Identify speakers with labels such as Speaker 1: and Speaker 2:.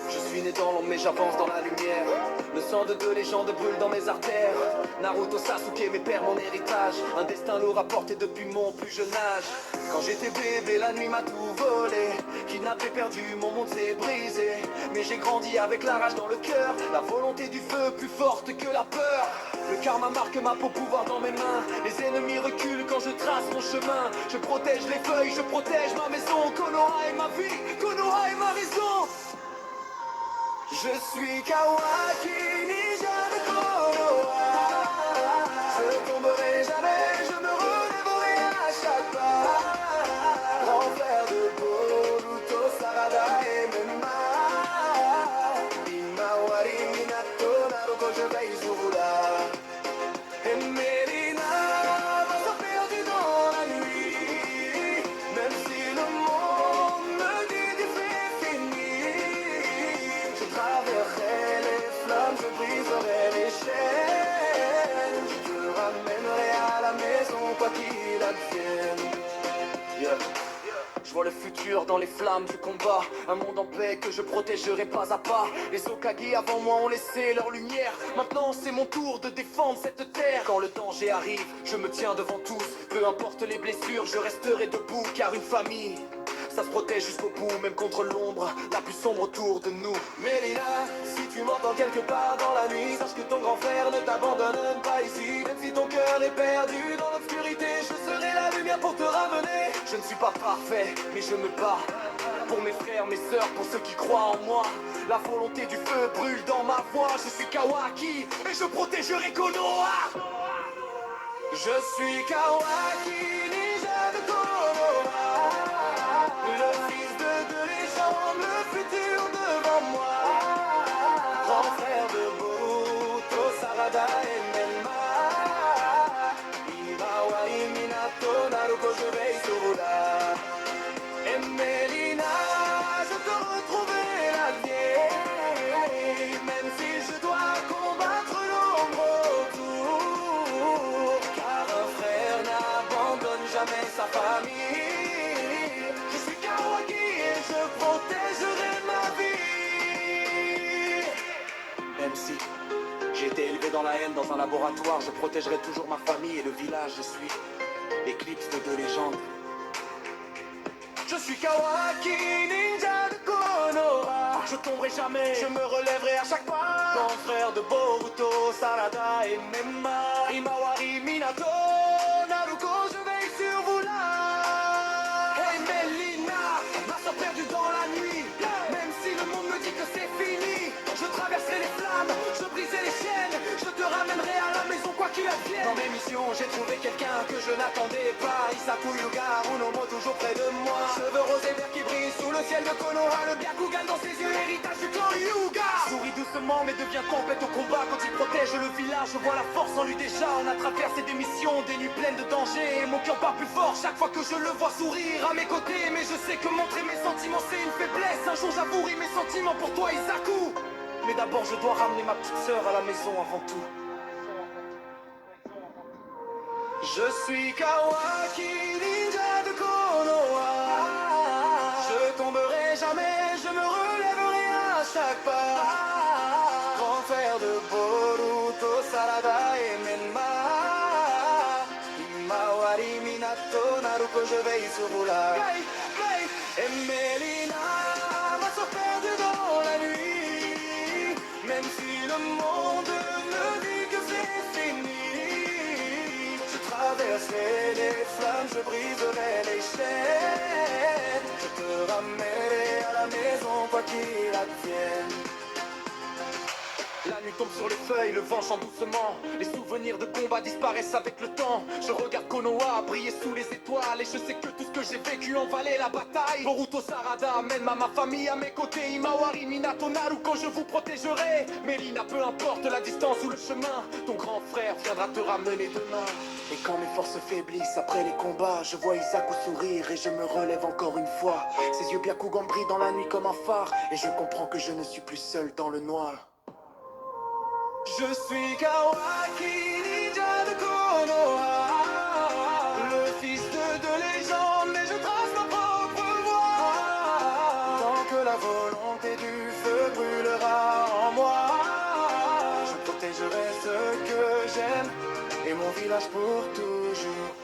Speaker 1: Je suis né dans l'ombre mais j'avance dans la lumière. Le sang de deux légendes brûle dans mes artères. Naruto, Sasuke, mes pères, mon héritage. Un destin lourd à porter depuis mon plus jeune âge. Quand j'étais bébé, la nuit m'a tout volé. Kidnappé, perdu, mon monde s'est brisé. Mais j'ai grandi avec la rage dans le cœur. La volonté du feu plus forte que la peur. Le karma marque ma peau, pouvoir dans mes mains. Les ennemis reculent quand je trace mon chemin. Je protège les feuilles, je protège ma maison. Konoha est ma vie, Konoha est ma raison. Je suis Kawaki, ninja de Konoha. Je tomberai jamais, je me relèverai à chaque pas. Grand frère de Boruto, Sarada et Menma. Himawari, Minato, Naruto, je veille sur vous là. Et Melina va se perdre dans la nuit. Même si le monde me dit du fait fini. Je traverserai les flammes, je briserai les chaînes. Je te ramènerai à la maison, quoi qu'il advienne. Yeah. Je vois le futur dans les flammes du combat. Un monde en paix que je protégerai pas à pas. Les Hokage avant moi ont laissé leur lumière. Maintenant c'est mon tour de défendre cette terre. Quand le danger arrive, je me tiens devant tous. Peu importe les blessures, je resterai debout. Car une famille, ça se protège jusqu'au bout. Même contre l'ombre, la plus sombre autour de nous. Melina, si tu m'entends quelque part dans la nuit, sache que ton grand frère ne t'abandonne pas ici. Même si ton cœur est perdu dans l'obscurité, je serai la lumière pour te ramener. Je ne suis pas parfait, mais je me bats pour mes frères, mes sœurs, pour ceux qui croient en moi. La volonté du feu brûle dans ma voix. Je suis Kawaki et je protégerai Konoha. Je suis Kawaki, ninja de Konoha. Le fils de deux légendes, le futur devant moi. Grand frère de Boruto, Sarada et Menma. Himawari, Minato, Naruto, je veille sur vous là. Et Melina, je te retrouverai la vieille. Même si je dois combattre l'ombre autour. Car un frère n'abandonne jamais sa famille. Je suis Kawaki et je protégerai ma vie. Même si j'ai été élevé dans la haine dans un laboratoire, je protégerai toujours ma famille et le village. Je suis Eclipse de deux légendes. Je suis Kawaki, ninja de Konoha. Je tomberai jamais, je me relèverai à chaque pas. Grand frère de Boruto, Sarada et Menma. Himawari, Minato, Naruto, je veille sur vous là. Hey Melina, ma soeur perdue dans la nuit. Même si le monde me dit que c'est fini, je traverserai les flammes, je briserai les chaînes. Je te ramènerai à la maison quoi qu'il advienne. Dans mes missions, j'ai trouvé quelqu'un que je n'attendais pas. Isaku Yuga, Unomo toujours près de moi. Cheveux rosés verts qui brillent sous le ciel de Konoha. Le Byakugan dans ses yeux, héritage du clan Hyuga. Souris doucement mais devient complète au combat. Quand il protège le village, je vois la force en lui déjà. On a traversé des missions, des nuits pleines de danger. Et mon cœur bat plus fort chaque fois que je le vois sourire à mes côtés. Mais je sais que montrer mes sentiments c'est une faiblesse. Un jour j'avouerai mes sentiments pour toi Isaku. Mais d'abord je dois ramener ma petite sœur à la maison avant tout. Je suis Kawaki, ninja de Konoha. Je tomberai jamais, je me relèverai à chaque pas. Grand frère de Boruto, Sarada et Menma. Himawari, Minato, Naruto, je veille sur vous là. Et Melina va se perdre dans la nuit. Même si le monde ne dit que c'est fini. Je traverserai les flammes, je briserai les chaînes. Je te ramènerai à la maison, quoi qu'il advienne. La nuit tombe sur les feuilles, le vent chante doucement. Les souvenirs de combat disparaissent avec le temps. Je regarde Konoha briller sous les étoiles. Et je sais que tout ce que j'ai vécu en valait la bataille. Boruto, Sarada amène ma famille à mes côtés. Himawari, Minato, Naruto, je vous protégerai. Melina, peu importe la distance ou le chemin, ton grand frère viendra te ramener demain. Et quand mes forces faiblissent après les combats, je vois Isaku sourire et je me relève encore une fois. Ses yeux Byakugan brillent dans la nuit comme un phare. Et je comprends que je ne suis plus seul dans le noir. Je suis Kawaki, ninja de Konoha. Le fils de deux légendes, mais je trace ma propre voie. Tant que la volonté du feu brûlera en moi. Je protégerai ce que j'aime et mon village pour toujours.